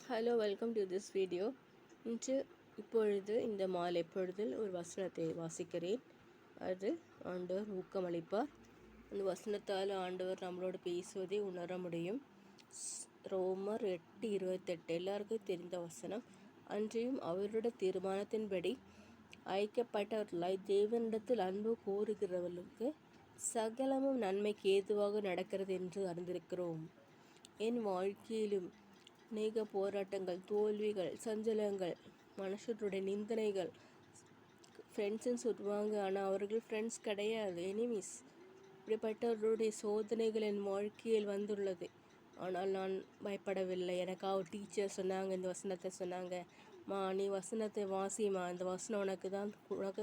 Hello, welcome to this video. இப்பொழுது இந்த மாலை பொழுதில் ஒரு வசனத்தை வாசிக்கிறேன். அது ஆண்டவர் ஊக்கமளிப்பார். அந்த வசனத்தால் ஆண்டவர் நம்மளோடு பேசுவதை உணர முடியும். ரோமர் 8:28 எல்லாருக்கும் தெரிந்த வசனம். அன்றையும் அவருடைய தீர்மானத்தின்படி ஐக்கியப்பட்டவர்களாய் தேவனிடத்தில் அன்பு கோருகிறவர்களுக்கு சகலமும் நன்மைக்கு ஏதுவாக நடக்கிறது என்று அறிந்திருக்கிறோம். என் வாழ்க்கையிலும் அநேக போராட்டங்கள், தோல்விகள், சஞ்சலங்கள், மனுஷருடைய நிந்தனைகள், ஃப்ரெண்ட்ஸுன்னு சொல்லுவாங்க, ஆனால் அவர்கள் ஃப்ரெண்ட்ஸ் கிடையாது, எனிமீஸ். இப்படிப்பட்டவர்களுடைய சோதனைகள் என் வாழ்க்கையில் வந்துள்ளது. ஆனால் நான் பயப்படவில்லை. எனக்காக ஒரு டீச்சர் சொன்னாங்க, இந்த வசனத்தை சொன்னாங்க, நீ வசனத்தை வாசிமா, இந்த வசனம் உனக்கு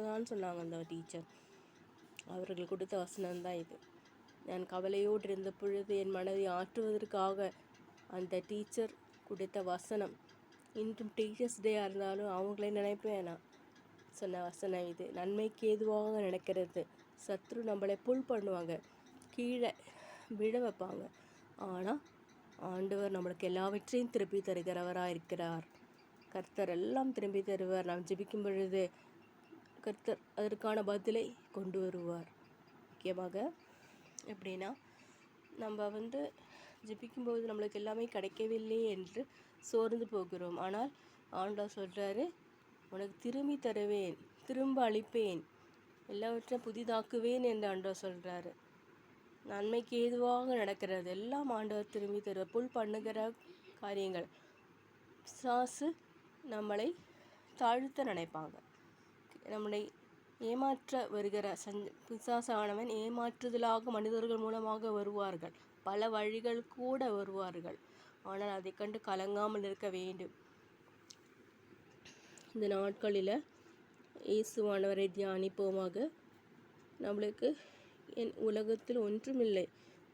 தான் சொன்னாங்க அந்த டீச்சர். அவர்கள் கொடுத்த வசனம்தான் இது. நான் கவலையோடு இருந்த பொழுது என் மனதை ஆற்றுவதற்காக அந்த டீச்சர் கொடுத்த வசனம். இன்றும் டீச்சர்ஸ் டேயாக இருந்தாலும் அவங்களே நினைப்பேன். நான் சொன்ன வசனம் இது. நன்மைக்கு ஏதுவாக நடக்கிறது. சத்ரு நம்மளை புல் பண்ணுவாங்க, கீழே விழ வைப்பாங்க. ஆனால் ஆண்டவர் நம்மளுக்கு எல்லாவற்றையும் திருப்பி தருகிறவராக இருக்கிறார். கர்த்தர் எல்லாம் திரும்பி தருவார். நாம் ஜெபிக்கும் பொழுது கர்த்தர் அதற்கான பதிலை கொண்டு வருவார். முக்கியமாக எப்படின்னா, நம்ம ஜெபிக்கும்போது நம்மளுக்கு எல்லாமே கிடைக்கவில்லை என்று சோர்ந்து போகிறோம். ஆனால் ஆண்டவர் சொல்கிறாரு, உனக்கு திரும்பி தருவேன், திரும்ப அளிப்பேன், எல்லாவற்றையும் புதிதாக்குவேன் என்று ஆண்டவர் சொல்கிறாரு. நன்மைக்கு ஏதுவாக நடக்கிறது எல்லாம் ஆண்டவர் திரும்பி தருவார். புல் பண்ணுகிற காரியங்கள் பிசாசு நம்மளை தாழ்த்த நினைப்பாங்க. நம்மளை ஏமாற்ற வருகிற பிசாசானவன் ஏமாற்றுதலாக மனிதர்கள் மூலமாக வருவார்கள். பல வழிகள் கூட வருவார்கள். ஆனால் அதை கண்டு கலங்காமல் இருக்க வேண்டும். இந்த நாட்களில் இயேசுவானவரை தியானிப்போமாக. நம்மளுக்கு உலகத்தில் ஒன்றுமில்லை,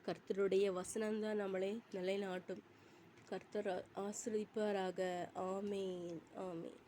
கர்த்தருடைய வசனம்தான் நம்மளை நிலைநாட்டும். கர்த்தர் ஆசீர்வதிப்பாராக. ஆமேன், ஆமேன்.